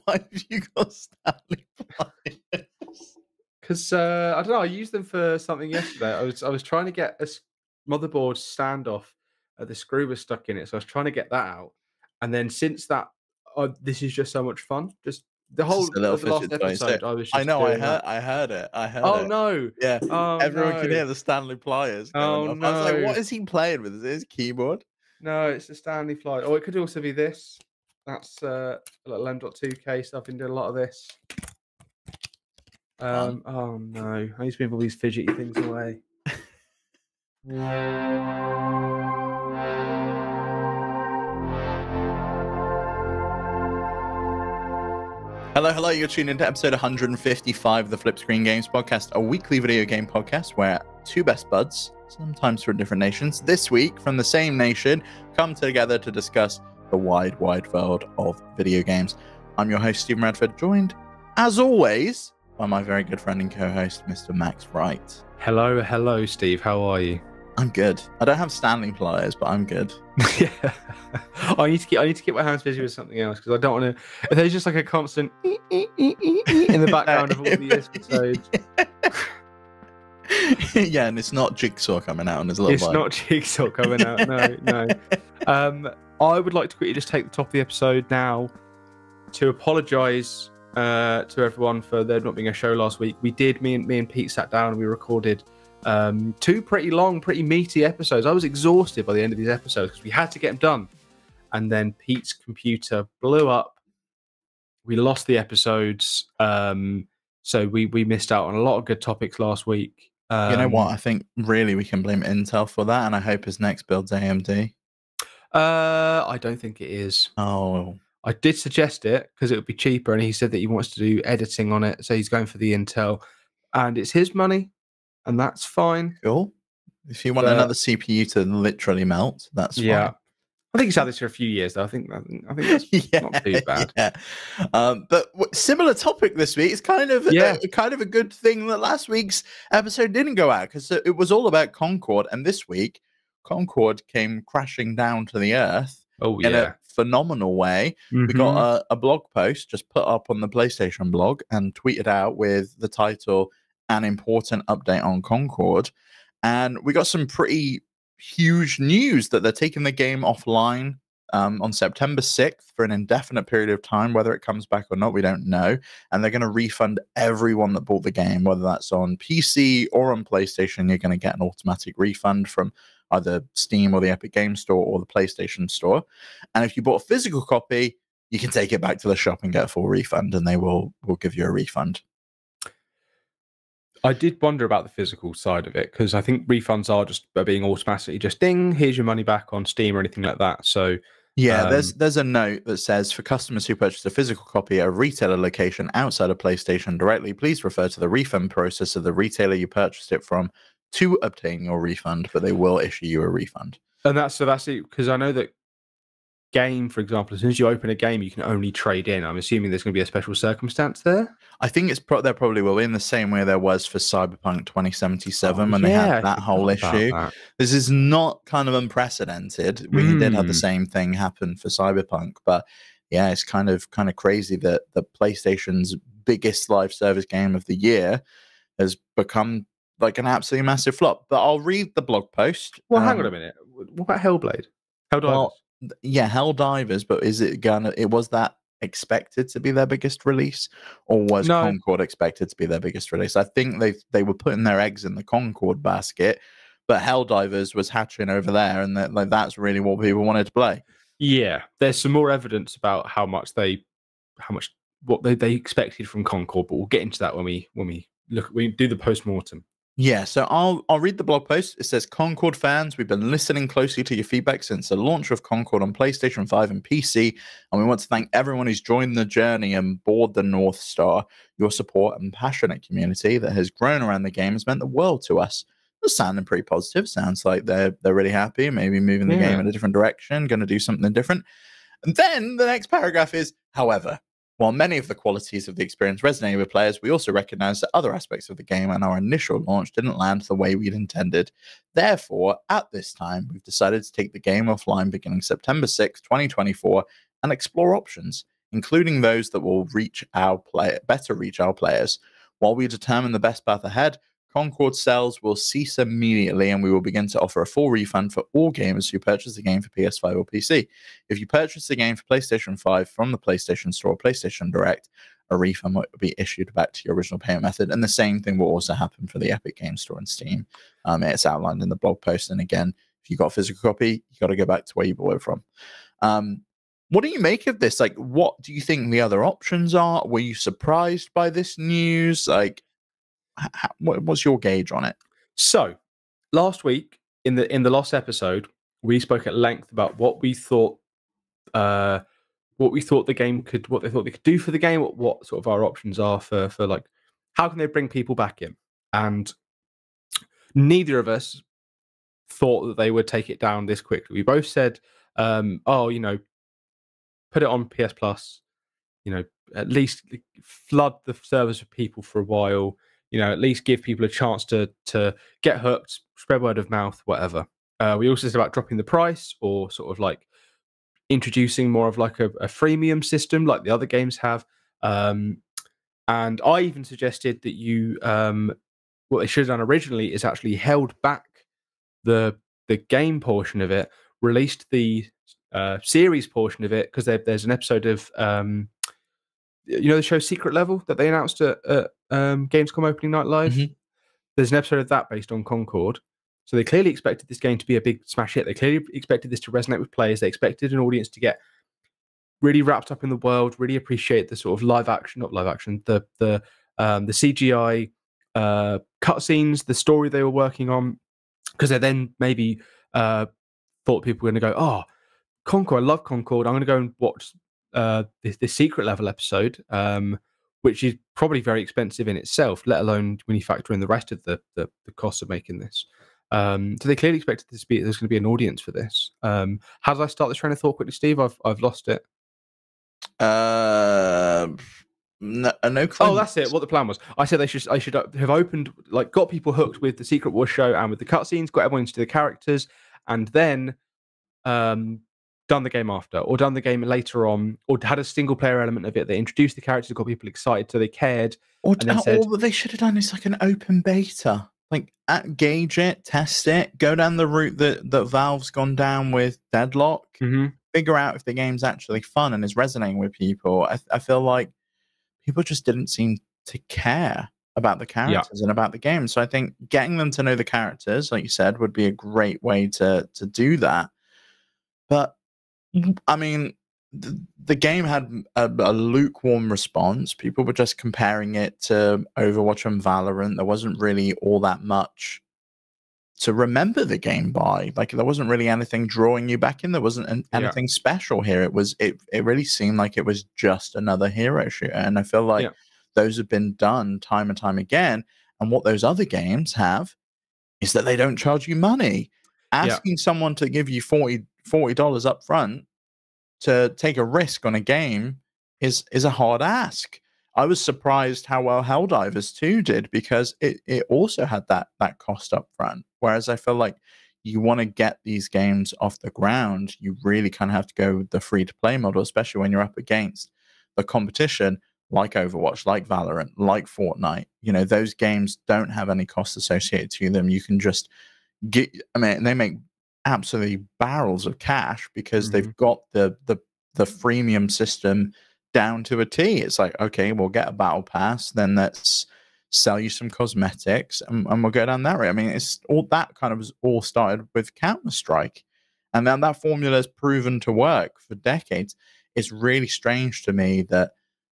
Why have you got Stanley pliers? Because I don't know. I used them for something yesterday. I was trying to get a motherboard standoff. The screw was stuck in it, so I was trying to get that out. And then since that, this is just so much fun. Just the whole Just a little of the last fidget toy. So, episode, I was just I know. doing that. I heard it. I heard Oh it. no! Yeah. Oh Everyone could no! hear the Stanley pliers going Oh off. I was like, what no! is he playing with? Is it his keyboard? No, it's the Stanley Fly. Oh, it could also be this. That's like Lem.2K stuff. Been doing a lot of this. Oh no! I used to move all these fidgety things away. Hello, you're tuned into episode 155 of the FlipScreen Games podcast, a weekly video game podcast where two best buds, sometimes from different nations, this week from the same nation, come together to discuss the wide world of video games. I'm your host, Stephen Radford, joined, as always, by my very good friend and co-host, Mr. Max Wright. Hello, Steve. How are you? I'm good. I don't have Stanley pliers, but I'm good. Yeah. I need to keep my hands busy with something else because I don't want to. If there's just like a constant in the background of all the episodes. Yeah, and it's not Jigsaw coming out on his little. It's not Jigsaw coming out. No. I would like to quickly just take the top of the episode now to apologise to everyone for there not being a show last week. We did. Me and Pete sat down and we recorded two pretty long, pretty meaty episodes. I was exhausted by the end of these episodes because we had to get them done. And then Pete's computer blew up. We lost the episodes. So we missed out on a lot of good topics last week. You know what? I think really we can blame Intel for that. And I hope his next build's AMD. I don't think it is. Oh. I did suggest it because it would be cheaper. And he said that he wants to do editing on it. So he's going for the Intel. And it's his money. And that's fine. Cool. If you want another CPU to literally melt, that's fine. Yeah. I think he's had this for a few years, though. I think that's not too bad. Yeah. But similar topic this week. It's kind of a good thing that last week's episode didn't go out because it was all about Concord, and this week Concord came crashing down to the earth in a phenomenal way. Mm-hmm. We got a blog post just put up on the PlayStation blog and tweeted out with the title "An Important Update on Concord," and we got some pretty huge news that they're taking the game offline on September 6th for an indefinite period of time. Whether it comes back or not, we don't know. And they're going to refund everyone that bought the game, whether that's on PC or on PlayStation. You're going to get an automatic refund from either Steam or the Epic Games Store or the PlayStation Store. And if you bought a physical copy, you can take it back to the shop and get a full refund, and they will give you a refund. I did wonder about the physical side of it because I think refunds are just being automatically just ding, here's your money back on Steam or anything like that. So yeah, there's a note that says, for customers who purchase a physical copy at a retailer location outside of PlayStation directly, please refer to the refund process of the retailer you purchased it from to obtain your refund, but they will issue you a refund. And that's it, because I know that game, for example, as soon as you open a game, you can only trade in. I'm assuming there's going to be a special circumstance there. I think there probably will be in the same way there was for Cyberpunk 2077 when they had that whole issue. This is not kind of unprecedented. We did have the same thing happen for Cyberpunk, but yeah, it's kind of crazy that the PlayStation's biggest live service game of the year has become like an absolutely massive flop. But I'll read the blog post. Well, hang on a minute. What about Hellblade? Yeah, Helldivers, but was that expected to be their biggest release, or was Concord expected to be their biggest release? I think they were putting their eggs in the Concord basket, but Helldivers was hatching over there, and that's really what people wanted to play. Yeah, there's some more evidence about what they expected from Concord, but we'll get into that when we do the post-mortem. Yeah, so I'll read the blog post. It says, Concord fans, we've been listening closely to your feedback since the launch of Concord on PlayStation 5 and PC, and we want to thank everyone who's joined the journey and board the North Star. Your support and passionate community that has grown around the game has meant the world to us. It's sounding pretty positive. Sounds like they're really happy, maybe moving the game in a different direction, going to do something different. And then the next paragraph is, however, while many of the qualities of the experience resonated with players, we also recognize that other aspects of the game and our initial launch didn't land the way we'd intended. Therefore, at this time, we've decided to take the game offline beginning September 6, 2024, and explore options, including those that will better reach our players. While we determine the best path ahead, Concord sales will cease immediately, and we will begin to offer a full refund for all gamers who purchase the game for PS5 or PC. If you purchase the game for PlayStation 5 from the PlayStation Store or PlayStation Direct, a refund will be issued back to your original payment method. And the same thing will also happen for the Epic Games Store and Steam. It's outlined in the blog post. And again, if you got a physical copy, you got to go back to where you bought it from. What do you make of this? Like, what do you think the other options are? Were you surprised by this news? Like, what's your gauge on it? So, last week in the last episode, we spoke at length about what we thought the game could, what they thought they could do for the game, what sort of our options are for like how can they bring people back in, and neither of us thought that they would take it down this quickly. We both said, oh, you know, put it on PS Plus, you know, at least flood the servers with people for a while, you know, at least give people a chance to get hooked, spread word of mouth, whatever. We also said about dropping the price, or sort of like introducing more of like a freemium system like the other games have. And I even suggested that you what they should have done originally is actually held back the game portion of it, released the series portion of it, because there's an episode of you know the show Secret Level that they announced at Gamescom opening night live. Mm-hmm. There's an episode of that based on Concord. So they clearly expected this game to be a big smash hit. They clearly expected this to resonate with players. They expected an audience to get really wrapped up in the world, really appreciate the sort of the CGI cutscenes, the story they were working on, because they then maybe thought people were going to go, oh, Concord, I love Concord. I'm going to go and watch this Secret Level episode, which is probably very expensive in itself, let alone when you factor in the rest of the costs of making this. So they clearly expected there's going to be an audience for this. How did I start this train of thought quickly, Steve? I've lost it. No clue. Oh, that's it. What the plan was. I said I should have opened, like, got people hooked with the Secret Wars show and with the cutscenes, got everyone into the characters, and then done the game after, or done the game later on, or had a single player element of it that introduced the characters, got people excited so they cared. Or said, what they should have done is like an open beta. Like, gauge it, test it, go down the route that Valve's gone down with Deadlock, figure out if the game's actually fun and is resonating with people. I feel like people just didn't seem to care about the characters and about the game. So I think getting them to know the characters, like you said, would be a great way to do that. But, I mean, the game had a lukewarm response. People were just comparing it to Overwatch and Valorant. There wasn't really all that much to remember the game by. Like, there wasn't really anything drawing you back in. There wasn't anything special here. It really seemed like it was just another hero shooter. And I feel like those have been done time and time again. And what those other games have is that they don't charge you money. Asking someone to give you $40 up front to take a risk on a game is a hard ask. I was surprised how well Helldivers 2 did, because it also had that cost up front. Whereas I feel like you want to get these games off the ground, you really kind of have to go with the free-to-play model, especially when you're up against the competition like Overwatch, like Valorant, like Fortnite. You know, those games don't have any costs associated to them. You can just get, I mean, they make absolutely barrels of cash because they've got the freemium system down to a T. It's like, okay, we'll get a battle pass, then let's sell you some cosmetics, and we'll go down that way. I mean, it's all that kind of was all started with Counter-Strike, and then that formula has proven to work for decades. It's really strange to me that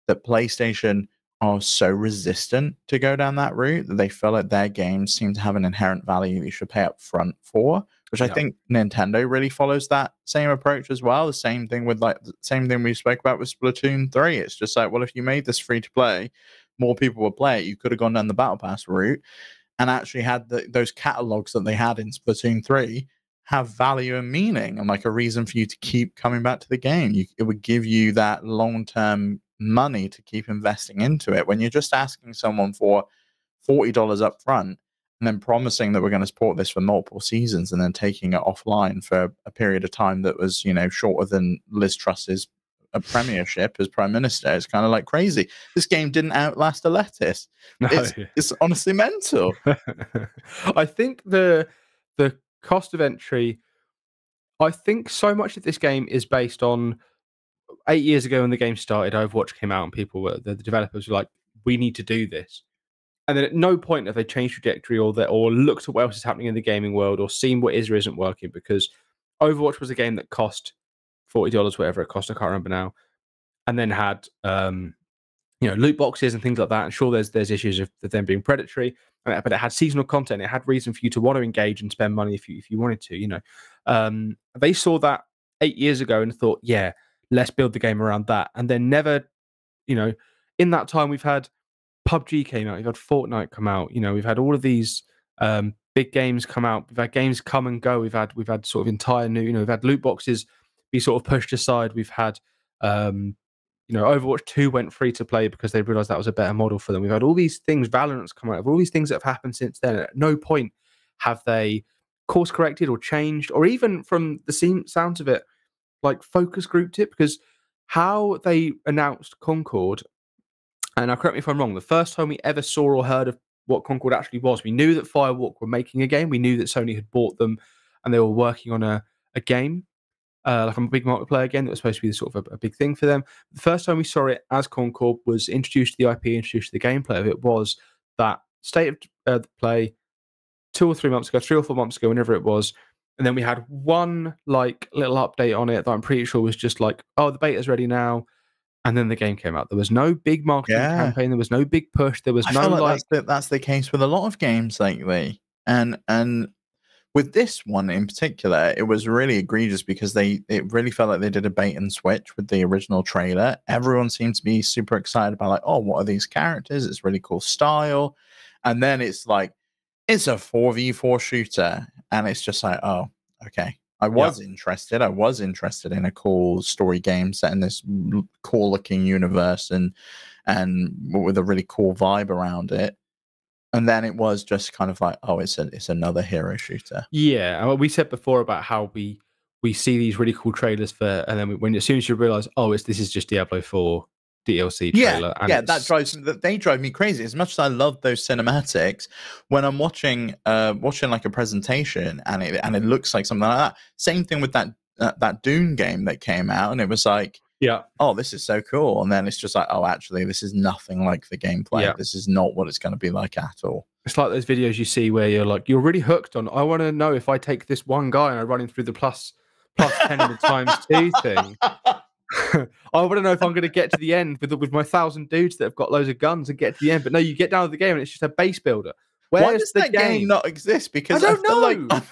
PlayStation are so resistant to go down that route, that they feel like their games seem to have an inherent value that you should pay up front for, which I think Nintendo really follows that same approach as well. The same thing we spoke about with Splatoon 3. It's just like, well, if you made this free to play, more people would play it. You could have gone down the Battle Pass route and actually had those catalogs that they had in Splatoon 3 have value and meaning, and like a reason for you to keep coming back to the game. It would give you that long-term money to keep investing into it. When you're just asking someone for $40 up front and then promising that we're going to support this for multiple seasons and then taking it offline for a period of time that was, you know, shorter than Liz Truss's a premiership as prime minister. It's kind of like crazy. This game didn't outlast a lettuce. No. It's honestly mental. I think the cost of entry. I think so much of this game is based on 8 years ago when the game started. Overwatch came out and people were the developers were like, "We need to do this." And then at no point have they changed trajectory or looked at what else is happening in the gaming world or seen what is or isn't working, because Overwatch was a game that cost $40, whatever it cost, I can't remember now, and then had loot boxes and things like that. And sure, there's issues of them being predatory, but it had seasonal content. It had reason for you to want to engage and spend money if you wanted to. They saw that 8 years ago and thought, yeah, let's build the game around that. And then never, in that time we've had PUBG came out, we've had Fortnite come out, we've had all of these big games come out, we've had games come and go, we've had sort of entire new, we've had loot boxes be sort of pushed aside, we've had Overwatch 2 went free to play because they realized that was a better model for them. We've had all these things, Valorant's come out, all these things that have happened since then. At no point have they course corrected or changed, or even from the sounds of it, like focus grouped it, because how they announced Concord, and now correct me if I'm wrong, the first time we ever saw or heard of what Concord actually was, we knew that Firewalk were making a game. We knew that Sony had bought them and they were working on a game, like a big multiplayer game that was supposed to be sort of a big thing for them. The first time we saw it as Concord was introduced to the IP, introduced to the gameplay of it, was that state of play 2 or 3 months ago, 3 or 4 months ago, whenever it was. And then we had one like little update on it that I'm pretty sure was just like, oh, the beta's ready now. And then the game came out. There was no big marketing campaign. There was no big push. There was that's the case with a lot of games lately. And with this one in particular, it was really egregious because it really felt like they did a bait and switch with the original trailer. Everyone seemed to be super excited about like, oh, what are these characters? It's really cool style. And then it's like, it's a 4v4 shooter. And it's just like, oh, okay. I was interested. I was interested in a cool story game set in this cool looking universe and with a really cool vibe around it. And then it was just kind of like, oh, it's another hero shooter. Yeah, we said before about how we see these really cool trailers for, and then as soon as you realize, oh, this is just Diablo 4 DLC trailer. They drive me crazy. As much as I love those cinematics, when I'm watching like a presentation and it looks like something like that. Same thing with that Dune game that came out, and it was like, yeah, oh, this is so cool. And then it's just like, oh, actually, this is nothing like the gameplay. Yeah. This is not what it's going to be like at all. It's like those videos you see where you're really hooked on, I want to know if I take this one guy and I run him through the plus 10 and the times 2 thing. I want to know if I'm going to get to the end with my 1,000 dudes that have got loads of guns and get to the end. But no, you get down to the game and it's just a base builder. Why does that game not exist? Because I don't know. Like,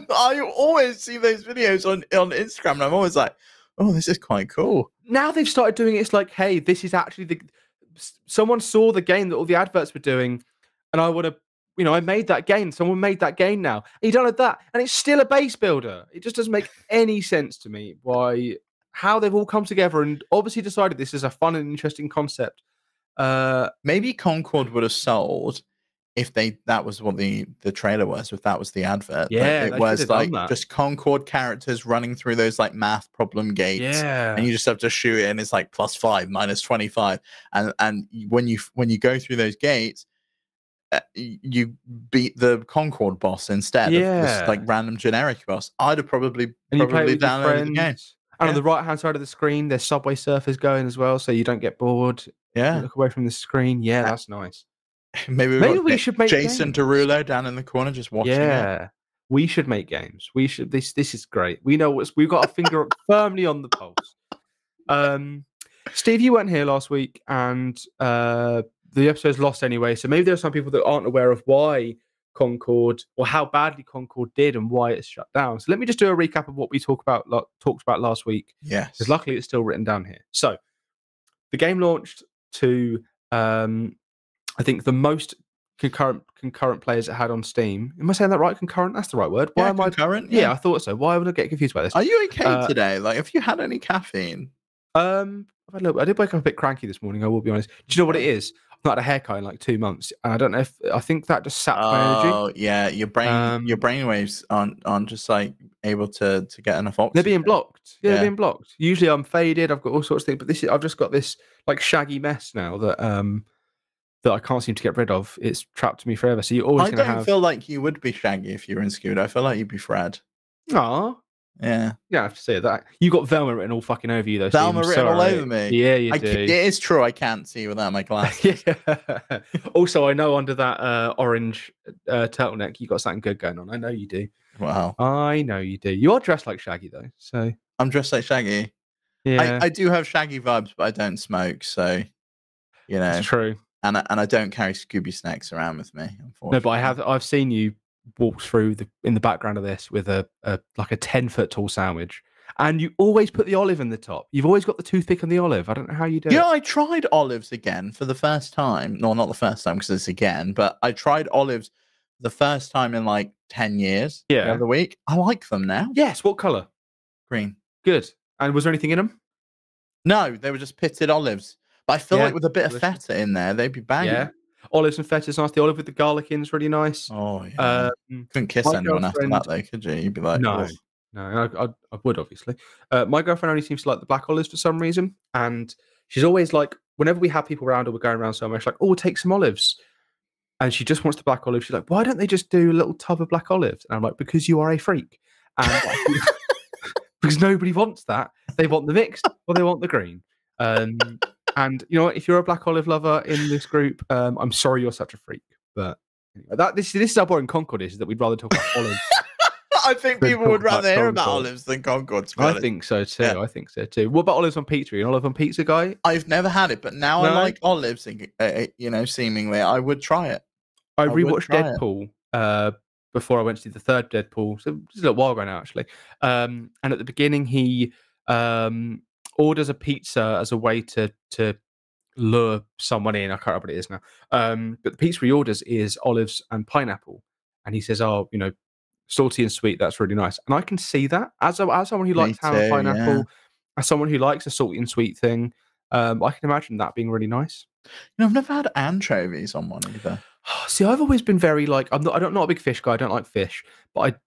I always see those videos on Instagram and I'm always like, oh, this is quite cool. Now they've started doing it. It's like, hey, this is actually someone saw the game that all the adverts were doing, and I want to, I made that game. Someone made that game now. And you download that, and it's still a base builder. It just doesn't make any sense to me how they've all come together and obviously decided this is a fun and interesting concept. Maybe Concord would have sold if that was what the trailer was, if that was the advert. Yeah, it was like just Concord characters running through those like math problem gates. Yeah. And you just have to shoot it and it's like +5, -25. And when you go through those gates, you beat the Concord boss instead of this like random generic boss. I'd have probably downloaded the game. And on the right-hand side of the screen, there's Subway Surfers going as well, so you don't get bored. Yeah. You look away from the screen. Yeah, that's nice. Maybe we should make Jason Derulo down in the corner just watching it. We should make games. We should. This is great. We know we've got our finger firmly on the pulse. Steve, you weren't here last week, and the episode's lost anyway. So maybe there are some people that aren't aware of why Concord, or how badly Concord did and why it's shut down. So let me just do a recap of what we talked about last week. Yes. Because luckily it's still written down here. So the game launched to I think the most concurrent players it had on Steam. Am I saying that right? Concurrent? That's the right word. Why am I concurrent? Yeah, I thought so. Why would I get confused by this? Are you okay today? Like, have you had any caffeine? I did wake up a bit cranky this morning, I will be honest. Do you know what it is? not had a haircut in like 2 months, and I don't know if I think that just sapped my energy. Oh yeah, your brain waves aren't just like able to get enough oxygen. They're being blocked. Yeah, Yeah. they're being blocked. Usually I'm faded. I've got all sorts of things, but I've just got this like shaggy mess now that I can't seem to get rid of. It's trapped me forever. So you're always I going to don't have. feel like you would be Shaggy if you were in Scooter. I feel like you'd be Fred. Aw. Yeah. Yeah, I have to say that. You got Velma written all fucking over you, though. Velma Steve. written all over me. Yeah, you do. It is true. I can't see without my glasses. Yeah. Also, I know under that orange turtleneck, you got something good going on. I know you do. Wow. I know you do. You are dressed like Shaggy, though. So I'm dressed like Shaggy. yeah, I do have Shaggy vibes, but I don't smoke, so you know. it's true. And I don't carry Scooby snacks around with me. Unfortunately. No, but I've seen you walk through in the background of this with a like a 10-foot tall sandwich, and you always put the olive in the top. You've always got the toothpick and the olive. I don't know how you do it. Yeah, I tried olives again for the first time. No, not the first time because it's again, but I tried olives the first time in like 10 years. Yeah. The other week. I like them now. Yes. What color? Green. Good. And was there anything in them? No, they were just pitted olives. But I feel like with a bit of feta in there, they'd be banging. Yeah. Olives and feta is nice. The olive with the garlic in is really nice. Oh, yeah. Couldn't kiss anyone after that, though, could you? You'd be like, no. No, I would, obviously. My girlfriend only seems to like the black olives for some reason. And she's always like, whenever we have people around or we're going around somewhere, she's like, oh, we'll take some olives. And she just wants the black olive. She's like, why don't they just do a little tub of black olives? And I'm like, because you are a freak. And because nobody wants that. They want the mixed or they want the green. And you know what? If you're a black olive lover in this group, I'm sorry you're such a freak. But anyway, this is how boring Concord is that we'd rather talk about olives. I think people would rather hear about olives than Concord. I think so too. Yeah. I think so too. What about olives on pizza? Are you an olive on pizza guy? I've never had it, but now I like olives. You know, seemingly, I would try it. I rewatched Deadpool before I went to see the third Deadpool. So it's a little while ago now, actually. And at the beginning, he orders a pizza as a way to lure someone in. I can't remember what it is now. But the pizza he orders is olives and pineapple, and he says, "Oh, you know, salty and sweet. That's really nice." And I can see that as someone who likes ham and pineapple, as someone who likes a salty and sweet thing. I can imagine that being really nice. You know, I've never had anchovies on one either. See, I've always been very like I'm not a big fish guy. I don't like fish, but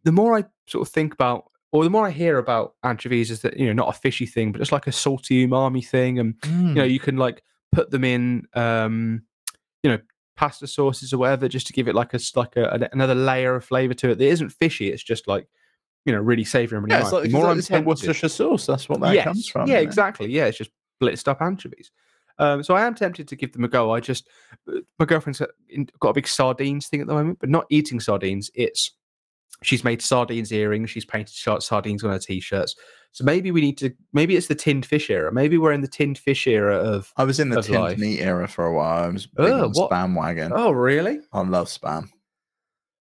the more I sort of think about, or the more I hear about anchovies, is that, you know, not a fishy thing, but just like a salty umami thing, and you know, you can like put them in, you know, pasta sauces or whatever, just to give it like another layer of flavor to it. That isn't fishy. It's just like, you know, really savory and really nice. It's like, it's like Worcestershire sauce. That's what that comes from. Yeah, exactly. Yeah, it's just blitzed up anchovies. So I am tempted to give them a go. My girlfriend's got a big sardines thing at the moment, but not eating sardines. She's made sardines earrings. She's painted sardines on her t-shirts. So maybe it's the tinned fish era. Maybe we're in the tinned fish era of. I was in the tinned meat era for a while. I was big on spam wagon. Oh, really? I love spam.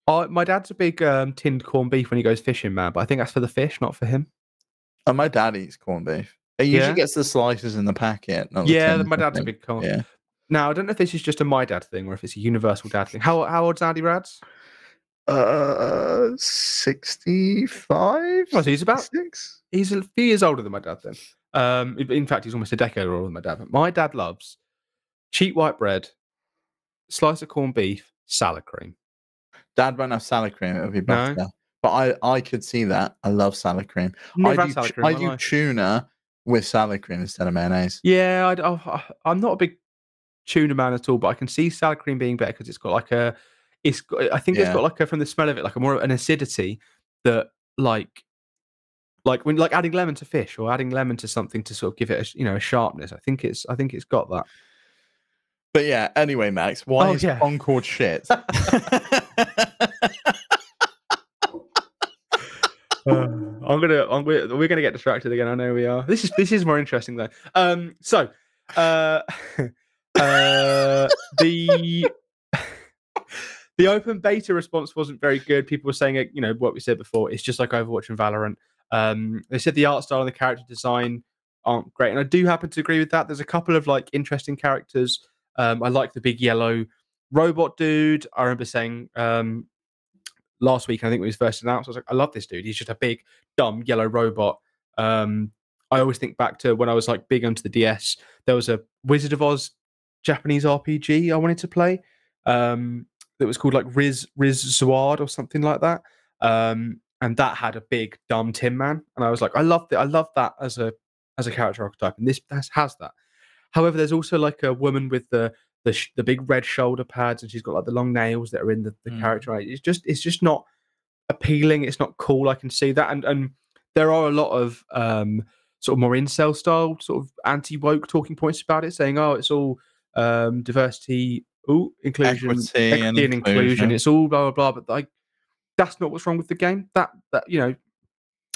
My dad's a big tinned corned beef when he goes fishing, man. But I think that's for the fish, not for him. Oh, my dad eats corned beef. He usually gets the slices in the packet. My dad's a big corn. Yeah. Now, I don't know if this is just a my dad thing or if it's a universal dad thing. How old's Andy Rads? 65. Oh, so he's about 6. He's a few years older than my dad then. In fact, he's almost a decade older than my dad. But my dad loves cheap white bread, slice of corned beef, salad cream. Dad won't have salad cream. It would be better. No. But I could see that. I love salad cream. I do tuna with salad cream instead of mayonnaise. Yeah, I'm not a big tuna man at all, but I can see salad cream being better because it's got like a. It's got like from the smell of it, like a more of an acidity that like when adding lemon to fish or adding lemon to something to sort of give it a sharpness. I think it's got that. But yeah, anyway, Max, why is Concord shit? We're gonna get distracted again. I know we are. This is more interesting though. The open beta response wasn't very good. People were saying, what we said before. It's just like Overwatch and Valorant. They said the art style and the character design aren't great, and I do happen to agree with that. There's a couple of like interesting characters. I like the big yellow robot dude. I remember saying last week, I think when he was first announced, I was like, I love this dude. He's just a big, dumb yellow robot. I always think back to when I was like big onto the DS. There was a Wizard of Oz Japanese RPG I wanted to play. That was called like Riz Zward or something like that. And that had a big dumb Tin Man, and I was like, I loved it. I love that as a character archetype, and this has that. However, there's also like a woman with the big red shoulder pads, and she's got like the long nails that are in the character. Right? It's just not appealing. It's not cool. I can see that, and there are a lot of sort of more incel style, sort of anti woke talking points about it, saying, "Oh, it's all diversity, inclusion, Equity and inclusion. It's all blah blah blah." But like, that's not what's wrong with the game. That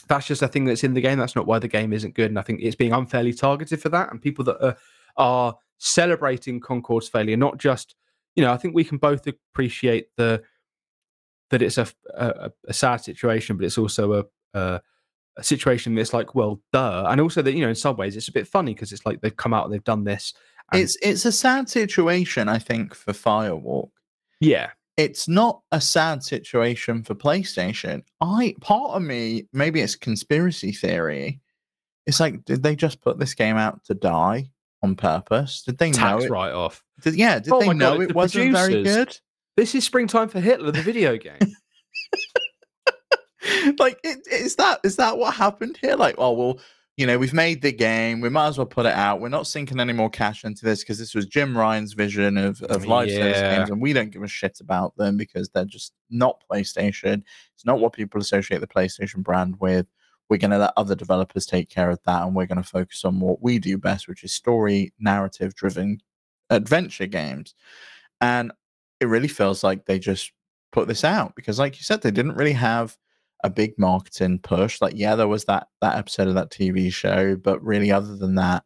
that's just a thing that's in the game. That's not why the game isn't good. And I think it's being unfairly targeted for that. And people that are celebrating Concord's failure, not just, I think we can both appreciate that it's a sad situation, but it's also a situation that's like, well, duh. And also that, in some ways it's a bit funny because it's like they've come out and they've done this. It's a sad situation, I think, for Firewalk. Yeah. It's not a sad situation for PlayStation. Part of me, maybe it's conspiracy theory. It's like, did they just put this game out to die on purpose? Did they know it? Right off. Did they know it wasn't very good? This is Springtime for Hitler, the video game. Like, is that what happened here? Like, oh well, we've made the game. We might as well put it out. We're not sinking any more cash into this because this was Jim Ryan's vision of live service games, and we don't give a shit about them because they're just not PlayStation. It's not what people associate the PlayStation brand with. We're going to let other developers take care of that, and we're going to focus on what we do best, which is story, narrative-driven adventure games. And it really feels like they just put this out because, like you said, they didn't really have a big marketing push. Like, yeah, there was that episode of that TV show, but really other than that,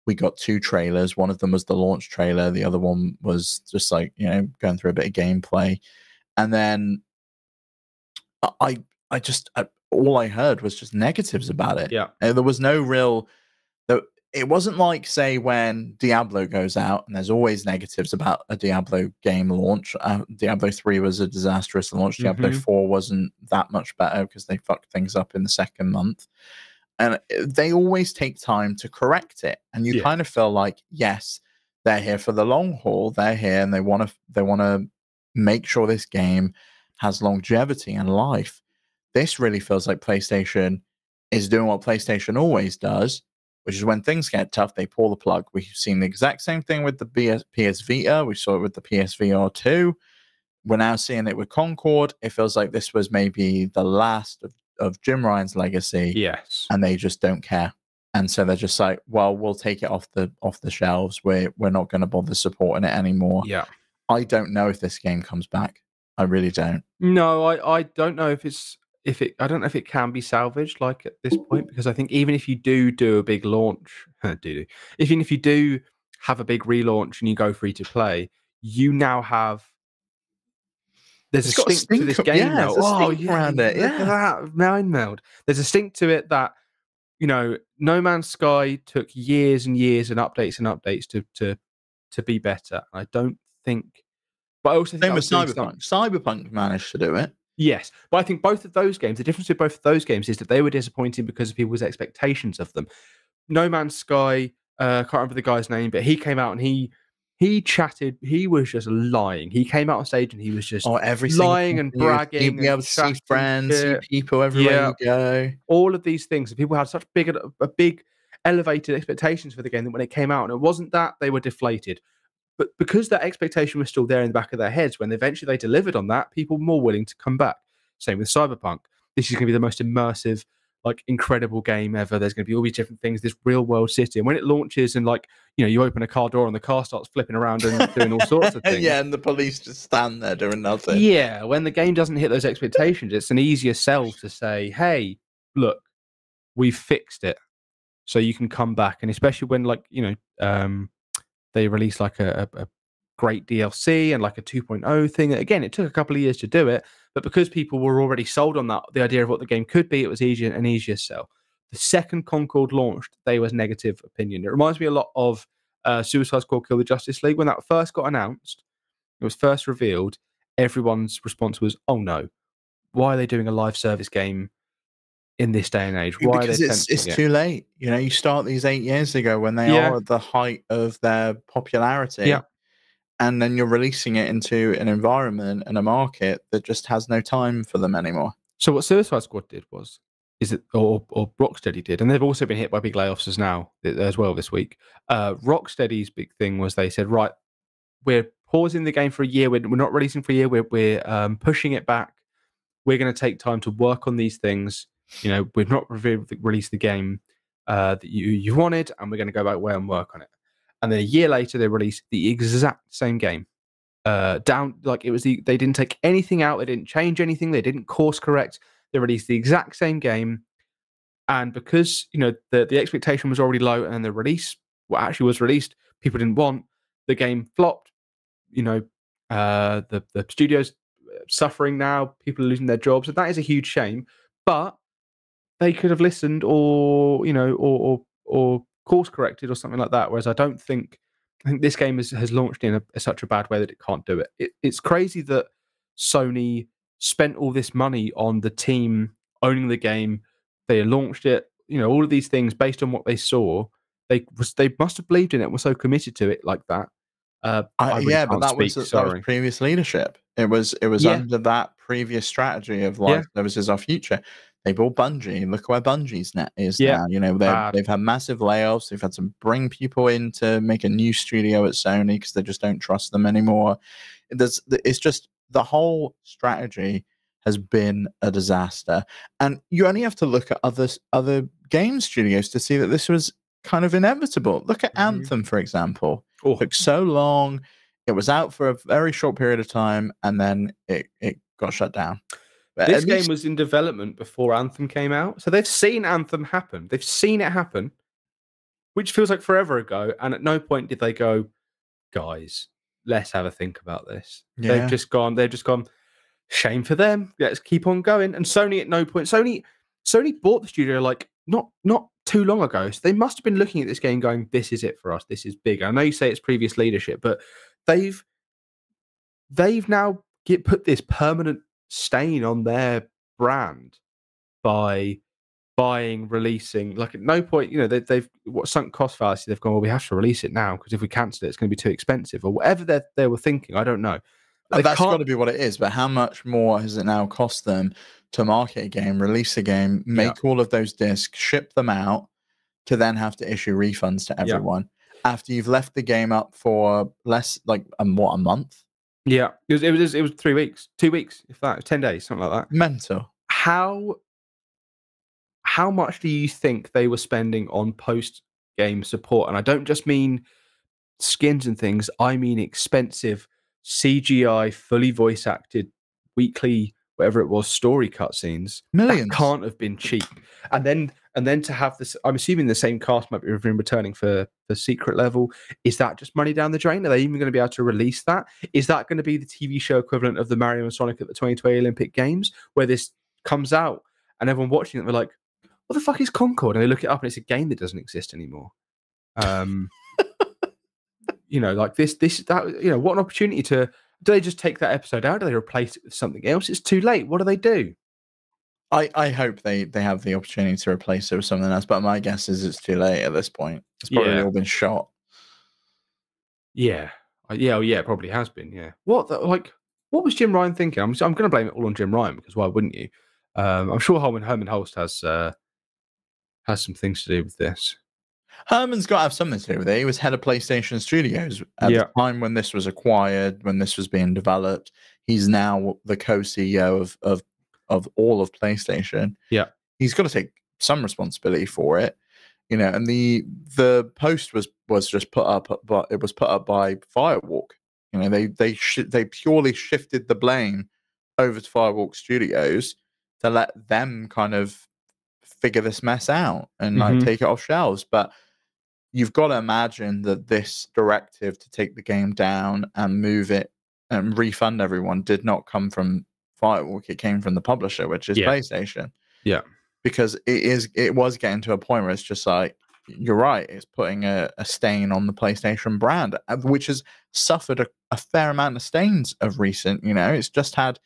we got 2 trailers. One of them was the launch trailer. The other one was just like, going through a bit of gameplay. And then I just all I heard was just negatives about it. Yeah. There was no real, it wasn't like, say, when Diablo goes out, and there's always negatives about a Diablo game launch. Diablo 3 was a disastrous launch. Diablo 4 wasn't that much better because they fucked things up in the second month. And they always take time to correct it. And you kind of feel like, yes, they're here for the long haul. They're here and they want to make sure this game has longevity and life. This really feels like PlayStation is doing what PlayStation always does, which is when things get tough, they pull the plug. We've seen the exact same thing with the PS Vita. We saw it with the PSVR 2. We're now seeing it with Concord. It feels like this was maybe the last of Jim Ryan's legacy. Yes. And they just don't care. And so they're just like, well, we'll take it off the shelves. We're not going to bother supporting it anymore. Yeah. I don't know if this game comes back. I really don't. No, I don't know I don't know if it can be salvaged like at this point, because I think even if you do a big launch, even if you do have a big relaunch and you go free to play, you now have there's a stink to this game now. Around it. Yeah, mind meld. There's a stink to it that No Man's Sky took years and years and updates to be better. I don't think, but I also think same with Cyberpunk. Cyberpunk managed to do it. Yes, but I think both of those games, the difference with both of those games is that they were disappointing because of people's expectations of them. No Man's Sky, can't remember the guy's name, but he came out and he chatted. He was just lying. He came out on stage and he was just lying and bragging. You'd be able to see friends, see people everywhere you go. All of these things. And people had such big elevated expectations for the game that when it came out and it wasn't that, they were deflated. But because that expectation was still there in the back of their heads, when eventually they delivered on that, people were more willing to come back. Same with Cyberpunk. This is going to be the most immersive, like, incredible game ever. There's going to be all these different things, this real world city. And when it launches and, like, you open a car door and the car starts flipping around and doing all sorts of things. Yeah, and the police just stand there doing nothing. Yeah, when the game doesn't hit those expectations, it's an easier sell to say, hey, look, we've fixed it. So you can come back. And especially when, like, they released like a great DLC and like a 2.0 thing. Again, it took a couple of years to do it, but because people were already sold on that, the idea of what the game could be, it was an easier sell. The second Concord launched, there was negative opinion. It reminds me a lot of Suicide Squad Kill the Justice League. When that first got announced, it was first revealed, everyone's response was, oh no, why are they doing a live service game in this day and age? Why are they Because it's attempting it? too late. You know, you start these 8 years ago when they Yeah. are at the height of their popularity. Yeah. And then you're releasing it into an environment and a market that just has no time for them anymore. So what Suicide Squad did was, or Rocksteady did, and they've also been hit by big layoffs as well this week. Rocksteady's big thing was they said, right, we're pausing the game for a year. We're not releasing for a year. We're pushing it back. We're going to take time to work on these things. You know, we've not released the game that you wanted, and we're going to go back away and work on it. And then a year later, they released the exact same game. Down like it was they didn't take anything out. They didn't change anything. They didn't course correct. They released the exact same game, and because the expectation was already low, and the release what actually was released, people didn't want, the game flopped. The studios suffering now. People are losing their jobs, and that is a huge shame. But they could have listened, or or course corrected, or something like that. Whereas I think this game has launched in such a bad way that it can't do it. It's crazy that Sony spent all this money on the team owning the game. They launched it. All of these things based on what they saw. They must have believed in it. Were so committed to it like that. I really But can't that speak. was previous leadership. It was Yeah. under that previous strategy of live services our future. They bought Bungie. Look where Bungie's net is now. They've had massive layoffs. They've had to bring people in to make a new studio at Sony because they just don't trust them anymore. It's just the whole strategy has been a disaster. And you only have to look at other game studios to see that this was kind of inevitable. Look at Anthem, for example. It took so long. It was out for a very short period of time, and then it got shut down. This game was in development before Anthem came out, so they've seen Anthem happen. They've seen it happen, which feels like forever ago. And at no point did they go, guys, let's have a think about this. Yeah. They've just gone. Shame for them. Let's keep on going. And Sony at no point. Sony bought the studio like not too long ago. So they must have been looking at this game going, this is it for us. This is big. I know you say it's previous leadership, but they've now put this permanent stain on their brand by releasing. Like at no point, they've sunk cost fallacy. They've gone, well, we have to release it now because if we cancel it, it's going to be too expensive or whatever they were thinking. I don't know. That's got to be what it is. But how much more has it now cost them to market a game, release a game, make all of those discs, ship them out, to then have to issue refunds to everyone after you've left the game up for less, like a month? Yeah, it was 3 weeks, 2 weeks, if that, 10 days, something like that. Mental. How much do you think they were spending on post-game support? And I don't just mean skins and things. I mean expensive CGI, fully voice-acted, weekly, whatever it was, story cutscenes. Millions. That can't have been cheap. And then to have this, I'm assuming the same cast might be returning for the secret level. Is that just money down the drain? Are they even going to be able to release that? Is that going to be the TV show equivalent of the Mario and Sonic at the 2020 Olympic Games, where this comes out and everyone watching it, they're like, what the fuck is Concord? And they look it up and it's a game that doesn't exist anymore. Like that, what an opportunity to, do they just take that episode out? Do they replace it with something else? It's too late. What do they do? I hope they have the opportunity to replace it with something else, but my guess is it's too late at this point. It's probably all been shot. Yeah. It probably has been, yeah. What was Jim Ryan thinking? I'm going to blame it all on Jim Ryan, because why wouldn't you? I'm sure Herman Holst has some things to do with this. Herman's got to have something to do with it. He was head of PlayStation Studios at the time when this was acquired, when this was being developed. He's now the co-CEO of all of PlayStation. Yeah, he's got to take some responsibility for it, And the post was just put up, but it was put up by Firewalk. They purely shifted the blame over to Firewalk Studios to let them kind of figure this mess out and like take it off shelves. But you've got to imagine that this directive to take the game down and move it and refund everyone did not come from Firewalk. It came from the publisher, which is PlayStation. Yeah, because it was getting to a point where it's just like, you're right, it's putting a stain on the PlayStation brand, which has suffered a fair amount of stains of recent. It's just had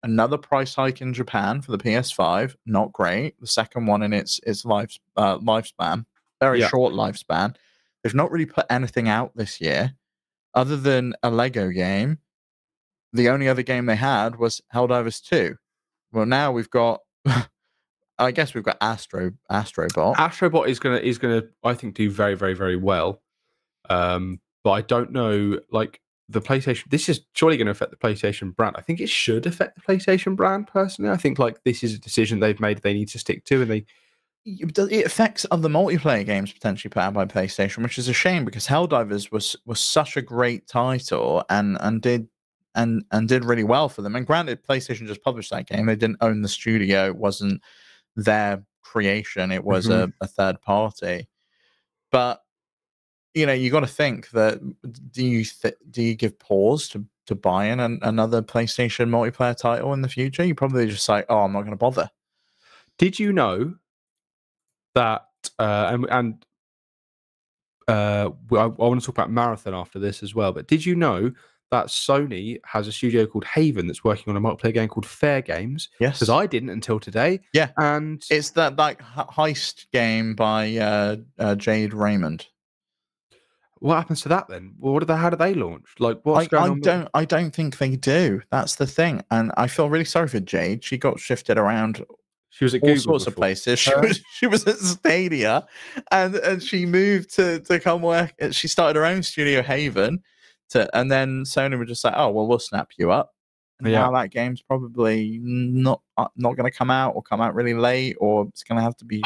another price hike in Japan for the PS5. Not great. The second one in its lifespan, very short lifespan. They've not really put anything out this year other than a Lego game. The only other game they had was Helldivers 2. Well, now we've got, I guess we've got Astrobot. Astrobot is gonna I think do very, very, very well. But I don't know, like the PlayStation. This is surely going to affect the PlayStation brand. I think it should affect the PlayStation brand personally. I think like this is a decision they've made they need to stick to, and it affects other multiplayer games potentially put out by PlayStation, which is a shame because Helldivers was such a great title and did really well for them. And granted, PlayStation just published that game; they didn't own the studio; it wasn't their creation; it was a third party. But you know, you got to think that do you give pause to buy in another PlayStation multiplayer title in the future? You probably just say, "Oh, I'm not going to bother." Did you know that? I want to talk about Marathon after this as well. But did you know that Sony has a studio called Haven that's working on a multiplayer game called Fair Games? Yes, because I didn't until today. Yeah, and it's that like heist game by Jade Raymond. What happens to that then? Well, how do they launch? Like, what's going on? I don't think they do. That's the thing, and I feel really sorry for Jade. She got shifted around. She was at all Google sorts before. of places. She was at Stadia, and she moved to come work. She started her own studio, Haven, and then Sony were just like, "Oh, well, we'll snap you up." And now that game's probably not going to come out, or come out really late, or it's going to have to be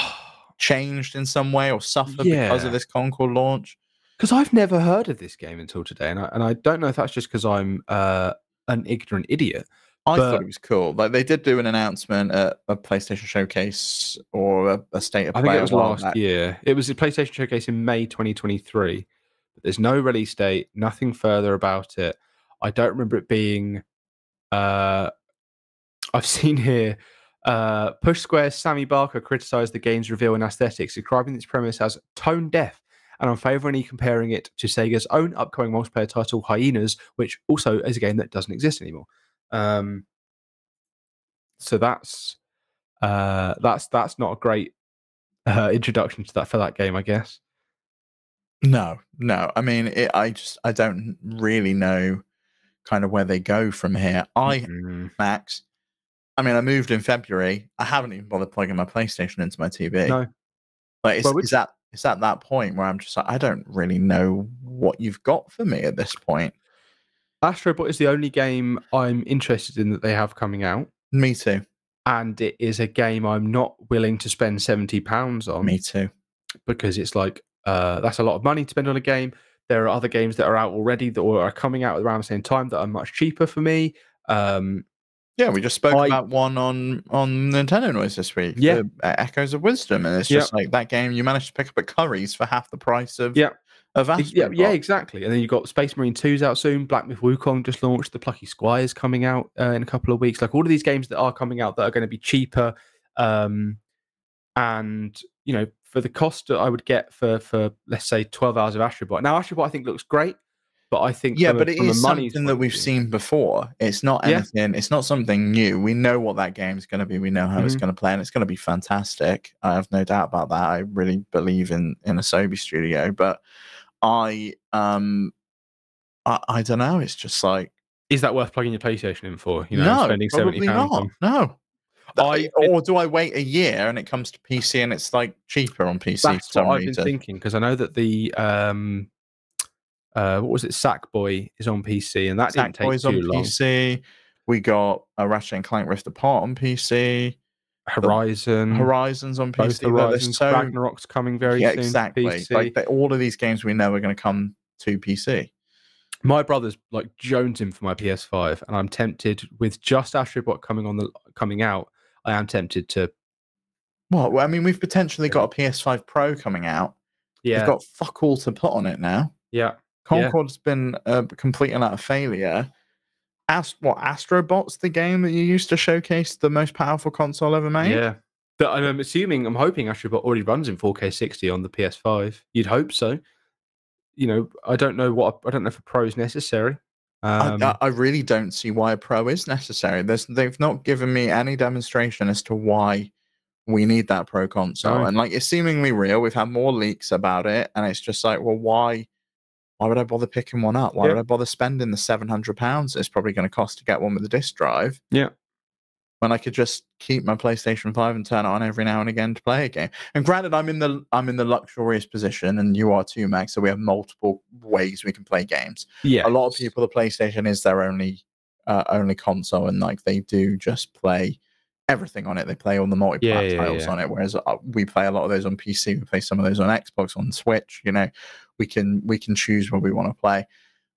changed in some way, or suffer because of this Concord launch. Because I've never heard of this game until today, and I don't know if that's just because I'm an ignorant idiot. I thought it was cool. Like they did do an announcement at a PlayStation Showcase or a State of Play. I think it was last year. It was a PlayStation Showcase in May 2023. But there's no release date, nothing further about it. I don't remember it being. I've seen here. Push Square's Sammy Barker criticised the game's reveal and aesthetics, describing its premise as tone deaf and unfavourably comparing it to Sega's own upcoming multiplayer title, Hyenas, which also is a game that doesn't exist anymore. So that's not a great introduction to that for that game, I guess. No. I mean, I don't really know kind of where they go from here. Max, I mean, I moved in February. I haven't even bothered plugging my PlayStation into my TV. No, like it's at that point where I'm just like, I don't really know what you've got for me at this point. Astrobot is the only game I'm interested in that they have coming out. Me too. And it is a game I'm not willing to spend £70 on. Me too. Because it's like, that's a lot of money to spend on a game. There are other games that are out already that are coming out around the same time that are much cheaper for me. Yeah, we just spoke about one on Nintendo Noise this week. Yeah, Echoes of Wisdom, and it's just like that game you managed to pick up at Curry's for half the price of Astro. Yeah, exactly. And then you've got Space Marine 2's out soon. Black Myth Wukong just launched. The Plucky Squire's coming out in a couple of weeks. Like all of these games that are coming out that are going to be cheaper, and you know, for the cost that I would get for let's say 12 hours of Astrobot. Now Astrobot I think looks great. But I think but it is something that we've seen before. It's not anything. It's not something new. We know what that game's going to be. We know how it's going to play, and it's going to be fantastic. I have no doubt about that. I really believe in Asobi Studio, but I don't know. It's just like, is that worth plugging your PlayStation in for? You know, spending £70 No. Or do I wait a year and it comes to PC and it's like cheaper on PC? That's what I've been thinking, because I know that the what was it? Sackboy is on PC, and that didn't take too long. PC. We got a Ratchet and Clank Rift Apart on PC. Horizon's on PC. Both Horizons. Ragnarok's coming very soon. Exactly. PC. Like all of these games we know are going to come to PC. My brother's like jonesing for my PS5, and I'm tempted with just Astrobot coming out. I am tempted to. Well, I mean, we've potentially got a PS5 Pro coming out. Yeah, we've got fuck all to put on it now. Yeah. Concord's been a complete and utter failure. Astrobot's the game that you used to showcase the most powerful console ever made? Yeah. But I'm hoping Astrobot already runs in 4K 60 on the PS5. You'd hope so. You know, I don't know if a Pro is necessary. I really don't see why a Pro is necessary. They've not given me any demonstration as to why we need that Pro console. No. And like, it's seemingly real. We've had more leaks about it, and it's just like, well, why would I bother picking one up? Why would I bother spending the £700 it's probably going to cost to get one with a disc drive? Yeah. When I could just keep my PlayStation 5 and turn it on every now and again to play a game. And granted, I'm in the luxurious position, and you are too, Max. So we have multiple ways we can play games. Yeah. A lot of people, the PlayStation is their only console, and like they do just play everything on it. They play all the multi-plat titles on it, whereas we play a lot of those on PC. We play some of those on Xbox, on Switch. You know, we can choose what we want to play,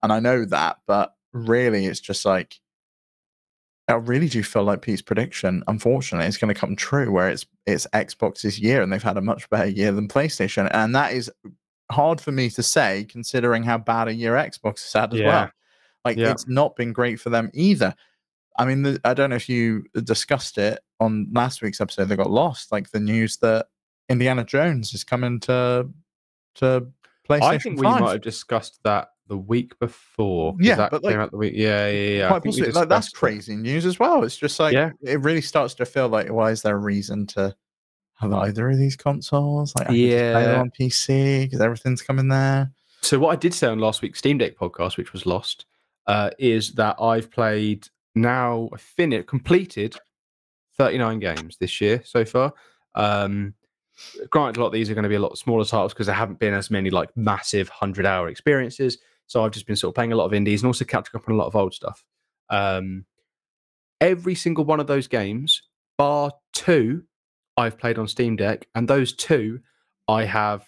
and I know that. But really, it's just like, I really do feel like Pete's prediction, unfortunately, is going to come true, where it's Xbox's year, and they've had a much better year than PlayStation, and that is hard for me to say, considering how bad a year Xbox has had as well. Like, it's not been great for them either. I mean, I don't know if you discussed it on last week's episode. They got lost, like the news that Indiana Jones is coming to PlayStation 5. I think we might have discussed that the week before. Yeah, but like, came out the week. Yeah. Quite possibly. Like, that's crazy news as well. It's just like, it really starts to feel like, why is there a reason to have either of these consoles? Like, I can just play them on PC because everything's coming there. So what I did say on last week's Steam Deck podcast, which was lost, is that I've played now, completed 39 games this year so far. Granted, a lot of these are going to be a lot smaller titles because there haven't been as many like massive 100-hour experiences. So I've just been sort of playing a lot of indies and also catching up on a lot of old stuff. Every single one of those games, bar 2, I've played on Steam Deck, and those 2 I have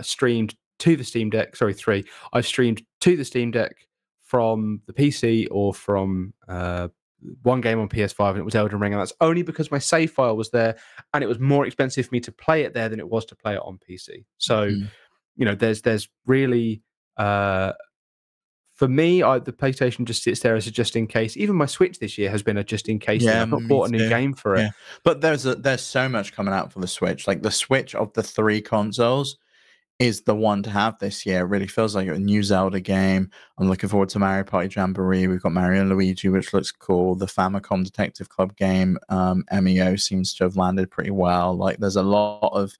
streamed to the Steam Deck. Sorry, 3. I've streamed to the Steam Deck from the PC or from one game on PS5, and it was Elden Ring, and that's only because my save file was there, and it was more expensive for me to play it there than it was to play it on PC. So, you know, there's really, for me, the PlayStation just sits there as a just in case. Even my Switch this year has been a just in case. I've not bought a new game for it. But there's so much coming out for the Switch. Like, the Switch of the 3 consoles is the one to have this year. It really feels like a new Zelda game. I'm looking forward to Mario Party Jamboree. We've got Mario and Luigi, which looks cool. The Famicom Detective Club game, MEO, seems to have landed pretty well. Like, there's a lot of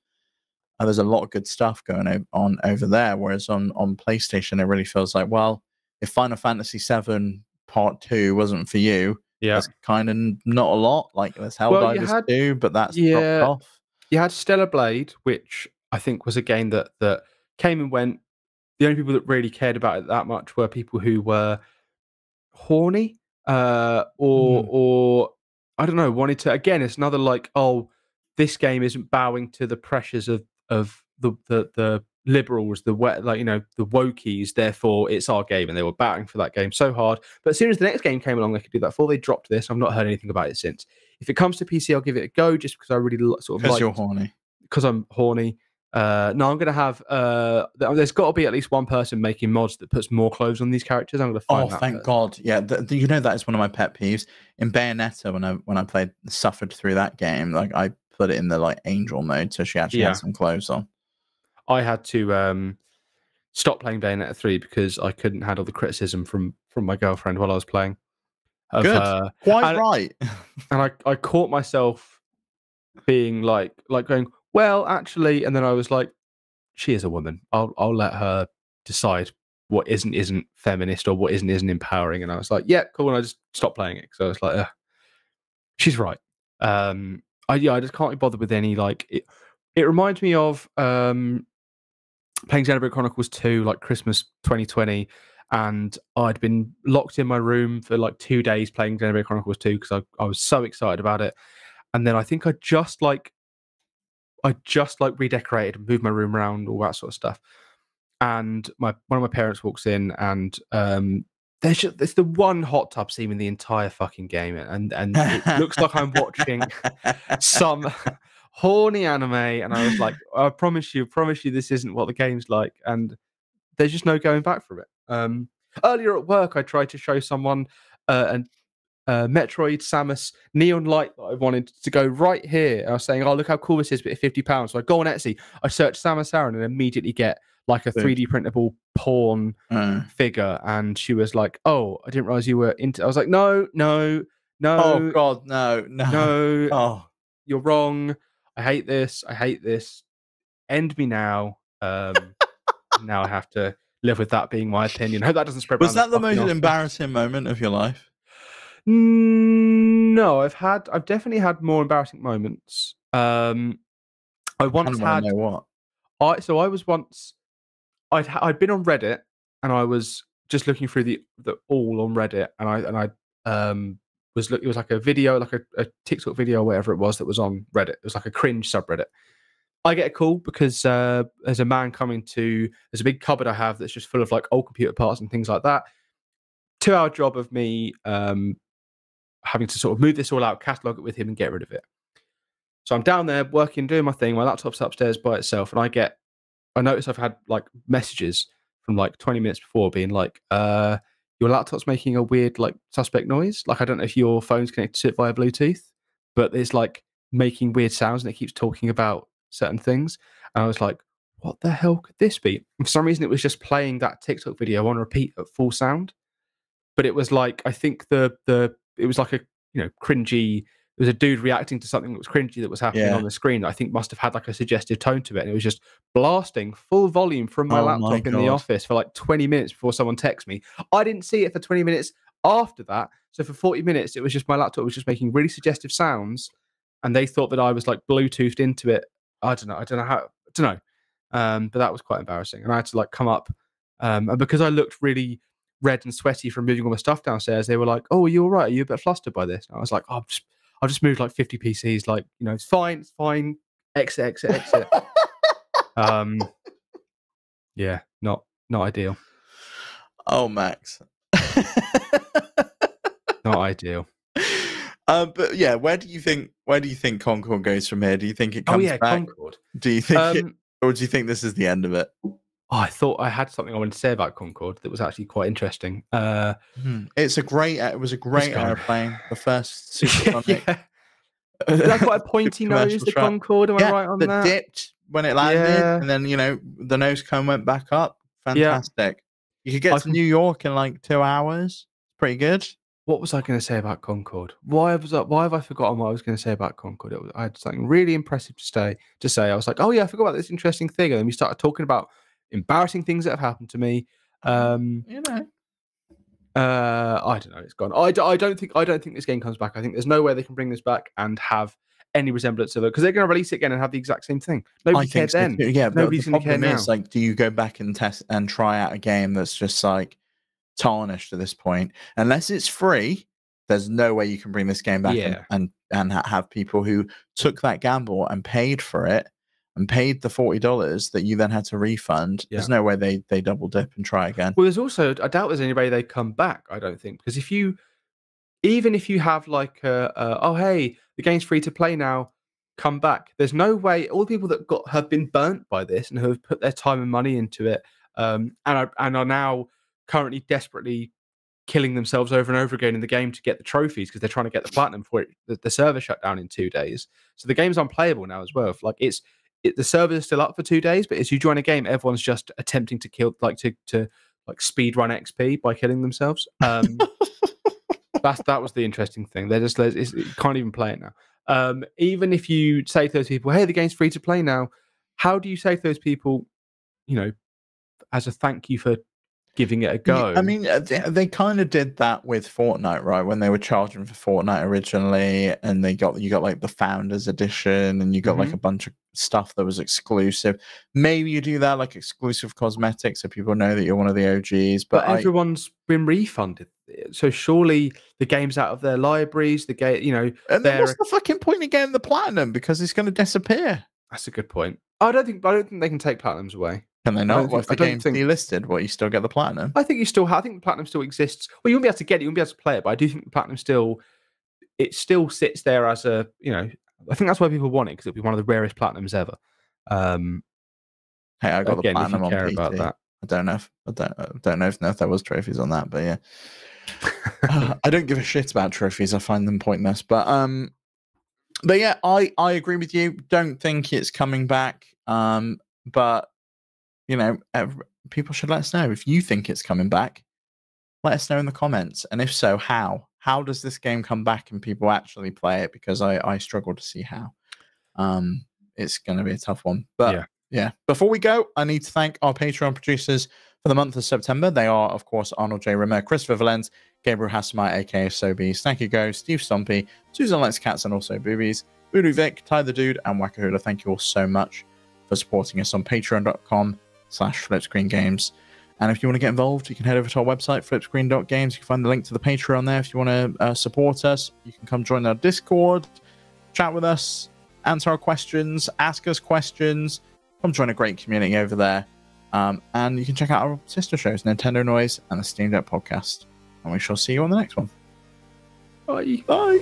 good stuff going on over there. Whereas on PlayStation, it really feels like, well, if Final Fantasy VII Part 2 wasn't for you, there's kind of not a lot. Like, there's Helldivers 2, but that's dropped off. You had Stellar Blade, which I think was a game that came and went. The only people that really cared about it that much were people who were horny or I don't know, wanted to. Again, it's another like, oh, this game isn't bowing to the pressures of the liberals, the wokies. Therefore, it's our game, and they were battling for that game so hard. But as soon as the next game came along, they could do that. Before they dropped this, I've not heard anything about it since. If it comes to PC, I'll give it a go, just because I really sort of because you're horny. Because I'm horny. No, I'm going to have. There's got to be at least one person making mods that puts more clothes on these characters. I'm going to find that. Oh, thank God! Yeah, you know, that is one of my pet peeves in Bayonetta. When I played, suffered through that game, like, I put it in the like angel mode, so she actually had some clothes on. I had to stop playing Bayonetta 3 because I couldn't handle the criticism from my girlfriend while I was playing. Good, quite right. And I caught myself being like going, well, actually, and then I was like, she is a woman. I'll let her decide what isn't feminist or what isn't empowering. And I was like, yeah, cool. And I just stopped playing it. So I was like, she's right. I just can't be bothered with any like it. It reminds me of playing Xenoblade Chronicles 2, like Christmas 2020, and I'd been locked in my room for like 2 days playing Xenoblade Chronicles 2 because I was so excited about it. And then I think I just redecorated and moved my room around, all that sort of stuff. And one of my parents walks in, and there's the one hot tub scene in the entire fucking game, and it looks like I'm watching some horny anime. And I was like, I promise you, this isn't what the game's like. And there's just no going back from it. Earlier at work, I tried to show someone Metroid Samus neon light that I wanted to go right here. I was saying, oh, look how cool this is, but at £50. So I go on Etsy, I search Samus Aran, and immediately get like a 3D printable porn figure, and she was like, "Oh, I didn't realize you were into." I was like, "No, no, no." Oh God, no, no, no. Oh, you're wrong. I hate this. I hate this. End me now. Now I have to live with that being my opinion. I hope that doesn't spread around. was that the most embarrassing moment of your life? No, I've definitely had more embarrassing moments. I once had. Know what? I was once. I'd been on Reddit, and I was just looking through the all on Reddit, and I it was like a video, like a TikTok video or whatever it was that was on Reddit. It was like a cringe subreddit. I get a call because there's a man coming to. There's a big cupboard I have that's just full of like old computer parts and things like that. 2-hour job of me having to sort of move this all out, catalog it with him, and get rid of it. So I'm down there working, doing my thing. My laptop's upstairs by itself, and I notice I've had like messages from like 20 minutes before being like, your laptop's making a weird like suspect noise. Like, I don't know if your phone's connected to it via Bluetooth, but it's like making weird sounds and it keeps talking about certain things. And I was like, what the hell could this be? And for some reason, it was just playing that TikTok video on repeat at full sound. But it was like, I think it was like a, cringy. It was a dude reacting to something that was cringy that was happening on the screen that I think must have had like a suggestive tone to it. And it was just blasting full volume from my laptop in the office for like 20 minutes before someone texted me. I didn't see it for 20 minutes after that. So for 40 minutes, it was just my laptop was just making really suggestive sounds. And they thought that I was like Bluetoothed into it. I don't know. But that was quite embarrassing. And I had to like come up. And because I looked really red and sweaty from moving all my stuff downstairs, they were like, "Oh, are you all right? Are you a bit flustered by this?" And I was like, "Oh, I've just moved like 50 PCs. Like, it's fine. Exit. Yeah, not ideal. Oh, Max. Not ideal. But yeah, where do you think Concord goes from here? Do you think it comes back? Concord. Do you think or do you think this is the end of it? I thought I had something I wanted to say about Concord that was actually quite interesting. It was a great airplane. The first supersonic. Yeah. That's quite a pointy nose, the Concord. Am I right on that? Dipped when it landed, and then the nose cone went back up. Fantastic. You could get to New York in like 2 hours. Pretty good. What was I going to say about Concord? Why have I forgotten what I was going to say about Concord? I had something really impressive to say. I was like, oh yeah, I forgot about this interesting thing, and then we started talking about embarrassing things that have happened to me. I don't know. It's gone. I don't think this game comes back. I think there's no way they can bring this back and have any resemblance of it, because they're going to release it again and have the exact same thing. Nobody cared then. Yeah, nobody's going to care now. Like, do you go back and test and try out a game that's just like tarnished at this point? Unless it's free, there's no way you can bring this game back and have people who took that gamble and paid for it and paid the $40 that you then had to refund. There's no way they double dip and try again. Well, there's also, I doubt there's any way they come back. I don't think, because even if you have like oh hey, the game's free to play now, come back. There's no way. All the people that have been burnt by this and who have put their time and money into it, and are now currently desperately killing themselves over and over again in the game to get the trophies because they're trying to get the platinum for it. The server shut down in 2 days, so the game's unplayable now as well. Like the server is still up for 2 days, but as you join a game, everyone's just attempting to kill, like to speed run XP by killing themselves. That was the interesting thing. You can't even play it now. Even if you say to those people, "Hey, the game's free to play now," how do you say to those people, as a thank you for giving it a go? I mean, they kind of did that with Fortnite, right? When they were charging for Fortnite originally, and you got like the Founders Edition, and you got like a bunch of stuff that was exclusive. Maybe you do that, like exclusive cosmetics, so people know that you're one of the OGs. But everyone's been refunded, so surely the game's out of their libraries. The game, and then what's the fucking point of getting the platinum? Because it's going to disappear. That's a good point. I don't think they can take platinums away. Can they not? What if the game's delisted? You still get the platinum? I think I think the platinum still exists. Well, you won't be able to get it. You won't be able to play it. But I do think the platinum still sits there as a, I think that's why people want it, because it'll be one of the rarest platinums ever. Hey, I got the platinum on PC. About that. I don't know if there was trophies on that, but yeah. I don't give a shit about trophies. I find them pointless. But yeah, I agree with you. Don't think it's coming back. But you know, people should let us know if you think it's coming back. Let us know in the comments, and if so, how? How does this game come back and people actually play it? Because I struggle to see how. It's going to be a tough one, but yeah. Before we go, I need to thank our Patreon producers for the month of September. They are, of course, Arnold J. Rimmer, Christopher Valens, Gabriel Hasselmeyer, aka Sobe, Snacky Go, Steve Stompy, Susan Likes Cats and also Boobies, Voodoo Vic, Ty the Dude, and Wackahoola. Thank you all so much for supporting us on patreon.com/FlipScreen Games. And if you want to get involved, you can head over to our website, flipscreen.games. You can find the link to the Patreon there. If you want to support us, you can come join our Discord, chat with us, answer our questions, ask us questions. Come join a great community over there. And you can check out our sister shows, Nintendo Noise and the Steam Deck Podcast. And we shall see you on the next one. Bye. Bye.